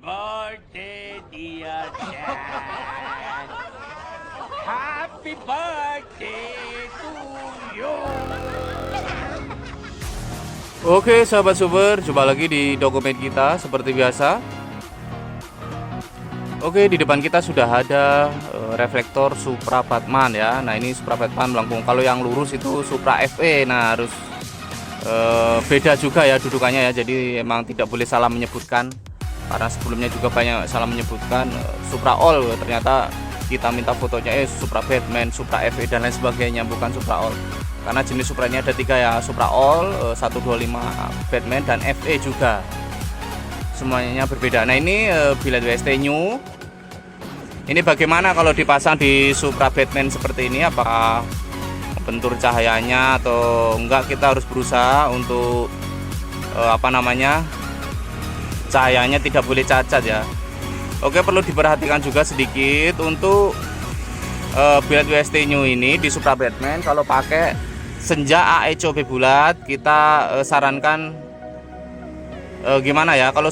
birthday, dear Dad. Happy birthday to you. Oke sahabat super, jumpa lagi di dokumen kita seperti biasa. Oke, di depan kita sudah ada reflektor Supra Batman ya. Nah ini Supra Batman melengkung. Kalau yang lurus itu Supra FE. Nah harus beda juga ya dudukannya ya. Jadi emang tidak boleh salah menyebutkan. Karena sebelumnya juga banyak salah menyebutkan Supra All. Ternyata kita minta fotonya Supra Batman, Supra FE dan lain sebagainya, bukan Supra All. Karena jenis Supra ini ada 3 ya, Supra All, 125 Batman dan FE juga. Semuanya berbeda. Nah ini biled WST new. Ini bagaimana kalau dipasang di Supra Batman seperti ini? Apakah bentur cahayanya atau enggak? Kita harus berusaha untuk cahayanya tidak boleh cacat ya. Oke, perlu diperhatikan juga sedikit untuk biled WST new ini di Supra Batman. Kalau pakai senja AECOB bulat, kita sarankan gimana ya, kalau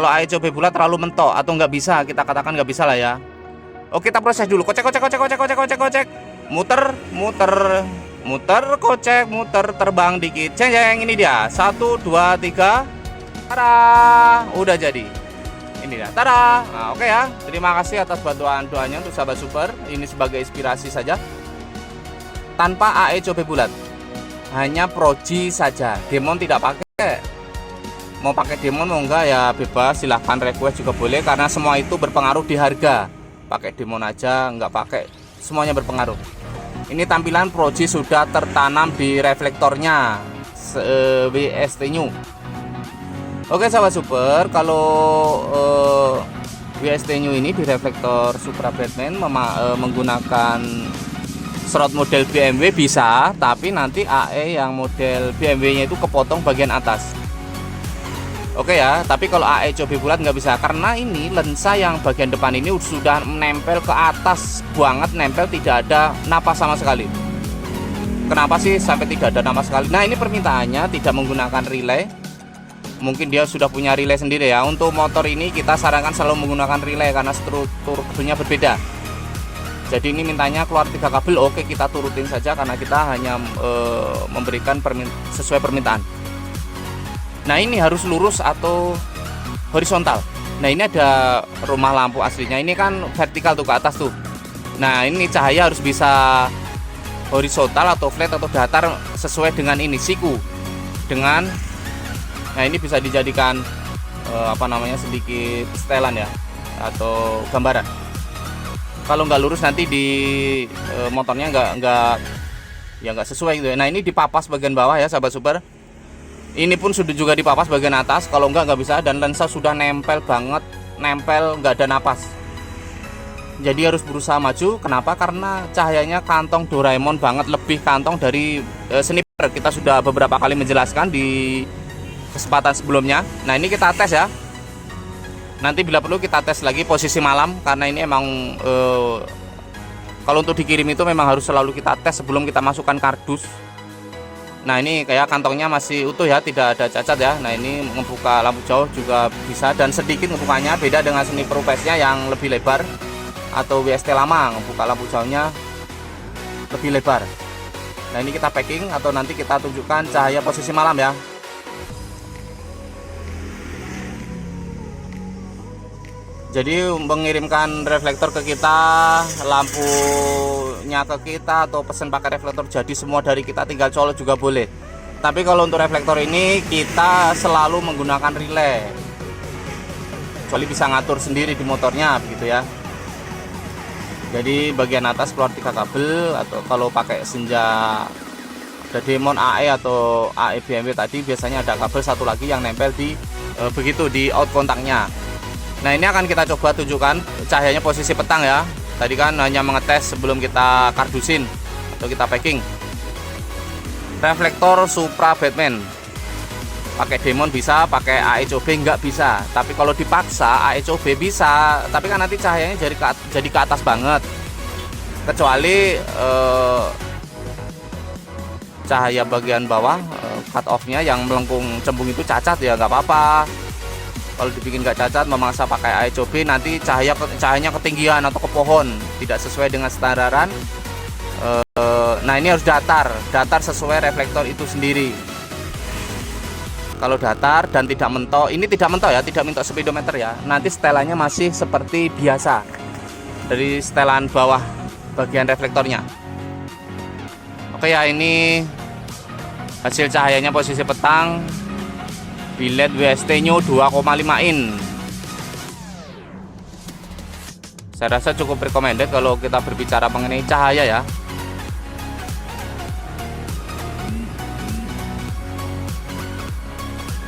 AECOB bulat terlalu mentok atau nggak bisa, kita katakan nggak bisa lah ya. Oke, kita proses dulu. Kocek, muter, kocek, terbang dikit, ceng, ini dia, 1, 2, 3, tada, udah jadi. Ini dia, tada. Nah, oke ya, terima kasih atas bantuan doanya untuk sahabat super. Ini sebagai inspirasi saja. Tanpa AECOB bulat, hanya Proji saja. Demon tidak pakai. Mau pakai demon mau enggak ya bebas, silahkan request juga boleh, karena semua itu berpengaruh di harga. Pakai demon aja enggak pakai, semuanya berpengaruh. Ini tampilan Proji sudah tertanam di reflektornya WST new. Oke sahabat super, kalau WST new ini di reflektor Supra Batman menggunakan slot model BMW bisa, tapi nanti AE yang model BMW nya itu kepotong bagian atas. Oke ya, tapi kalau AECOB bulat nggak bisa, karena ini lensa yang bagian depan ini sudah menempel ke atas banget, nempel, tidak ada napas sama sekali. Kenapa sih sampai tidak ada napas sekali? Nah ini permintaannya tidak menggunakan relay. Mungkin dia sudah punya relay sendiri ya. Untuk motor ini kita sarankan selalu menggunakan relay karena struktur keduanya berbeda. Jadi ini mintanya keluar 3 kabel, oke kita turutin saja karena kita hanya memberikan sesuai permintaan. Nah ini harus lurus atau horizontal. Nah ini ada rumah lampu aslinya, ini kan vertikal tuh ke atas tuh. Nah ini cahaya harus bisa horizontal atau flat atau datar sesuai dengan ini siku. Nah ini bisa dijadikan sedikit setelan ya atau gambaran. Kalau nggak lurus nanti di motornya nggak sesuai gitu ya. Nah ini dipapas bagian bawah ya sahabat super. Ini pun sudah juga dipapas bagian atas. Kalau nggak bisa, dan lensa sudah nempel banget, nggak ada napas. Jadi harus berusaha maju. Kenapa? Karena cahayanya kantong Doraemon banget, lebih kantong dari sniper. Kita sudah beberapa kali menjelaskan di kesempatan sebelumnya. Nah ini kita tes ya. Nanti bila perlu kita tes lagi posisi malam, karena ini emang kalau untuk dikirim itu memang harus selalu kita tes sebelum kita masukkan kardus. Nah ini kayak kantongnya masih utuh ya, tidak ada cacat ya. Nah ini membuka lampu jauh juga bisa, dan sedikit ngebukannya beda dengan sniper UPS-nya yang lebih lebar, atau WST lama membuka lampu jauhnya lebih lebar. Nah ini kita packing atau nanti kita tunjukkan cahaya posisi malam ya. Jadi mengirimkan reflektor ke kita, lampunya ke kita, atau pesen pakai reflektor jadi semua dari kita, tinggal colok juga boleh. Tapi kalau untuk reflektor ini kita selalu menggunakan relay. Kecuali bisa ngatur sendiri di motornya begitu ya. Jadi bagian atas keluar 3 kabel, atau kalau pakai senja ada Demon AE atau AE BMW tadi biasanya ada kabel satu lagi yang nempel di begitu di out kontaknya. Nah ini akan kita coba tunjukkan cahayanya posisi petang ya. Tadi kan hanya mengetes sebelum kita kardusin atau kita packing. Reflektor Supra Batman pakai Demon bisa, pakai AECOB nggak bisa. Tapi kalau dipaksa AECOB bisa, tapi kan nanti cahayanya jadi ke atas banget. Kecuali cahaya bagian bawah cut off-nya yang melengkung cembung itu cacat ya nggak apa-apa. Kalau dibikin nggak cacat, memaksa pakai AECOB, nanti cahayanya ketinggian atau ke pohon, tidak sesuai dengan standaran. Nah ini harus datar sesuai reflektor itu sendiri. Kalau datar dan tidak mentok, ini tidak mentok ya, tidak mentok speedometer ya. Nanti setelannya masih seperti biasa dari setelan bawah bagian reflektornya. Oke ya, ini hasil cahayanya posisi petang. Bilet WST-nya 2,5 in. Saya rasa cukup recommended kalau kita berbicara mengenai cahaya ya.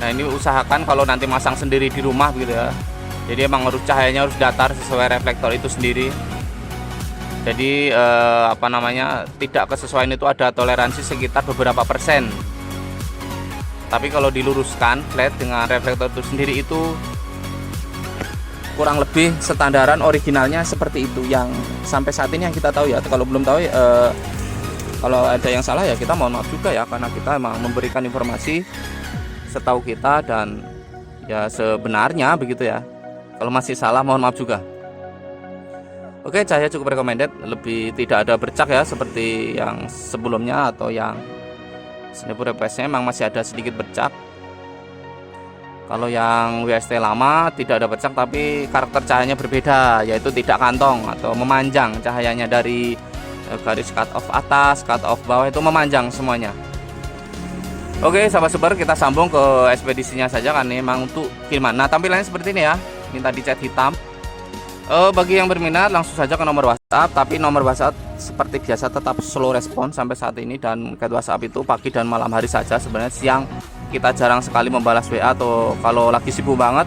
Nah ini usahakan kalau nanti masang sendiri di rumah gitu ya. Jadi emang harus cahayanya harus datar sesuai reflektor itu sendiri. Jadi tidak kesesuaian itu ada toleransi sekitar beberapa persen. Tapi kalau diluruskan flat dengan reflektor itu sendiri itu kurang lebih standaran originalnya seperti itu yang sampai saat ini yang kita tahu ya. Kalau belum tahu kalau ada yang salah ya kita mohon maaf juga ya, karena kita emang memberikan informasi setahu kita dan ya sebenarnya begitu ya. Kalau masih salah mohon maaf juga. Oke, cahaya cukup recommended, lebih tidak ada bercak ya seperti yang sebelumnya atau yang Sniper requestnya memang masih ada sedikit bercak. Kalau yang WST lama tidak ada bercak tapi karakter cahayanya berbeda, yaitu tidak kantong atau memanjang cahayanya dari garis cut off atas, cut off bawah itu memanjang semuanya. Oke sahabat super, kita sambung ke ekspedisinya saja kan ini memang untuk kiriman. Nah tampilannya seperti ini ya, minta dicat hitam. Bagi yang berminat langsung saja ke nomor WhatsApp, tapi nomor WhatsApp seperti biasa tetap slow respon sampai saat ini, dan cat WhatsApp itu pagi dan malam hari saja. Sebenarnya siang kita jarang sekali membalas WA, atau kalau lagi sibuk banget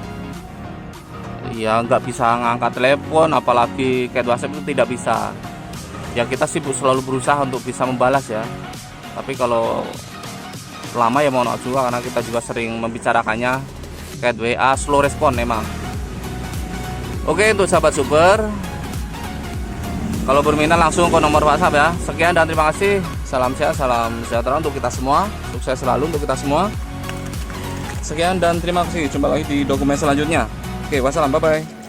ya nggak bisa ngangkat telepon, apalagi cat WhatsApp itu tidak bisa. Ya kita sibuk selalu berusaha untuk bisa membalas ya, tapi kalau lama ya mohon maaf juga karena kita juga sering membicarakannya. Cat WA slow respon memang. Oke, untuk sahabat super, kalau berminat langsung ke nomor WhatsApp ya. Sekian dan terima kasih. Salam sehat, salam sejahtera untuk kita semua. Sukses selalu untuk kita semua. Sekian dan terima kasih. Jumpa lagi di dokumen selanjutnya. Oke, wassalam, bye bye.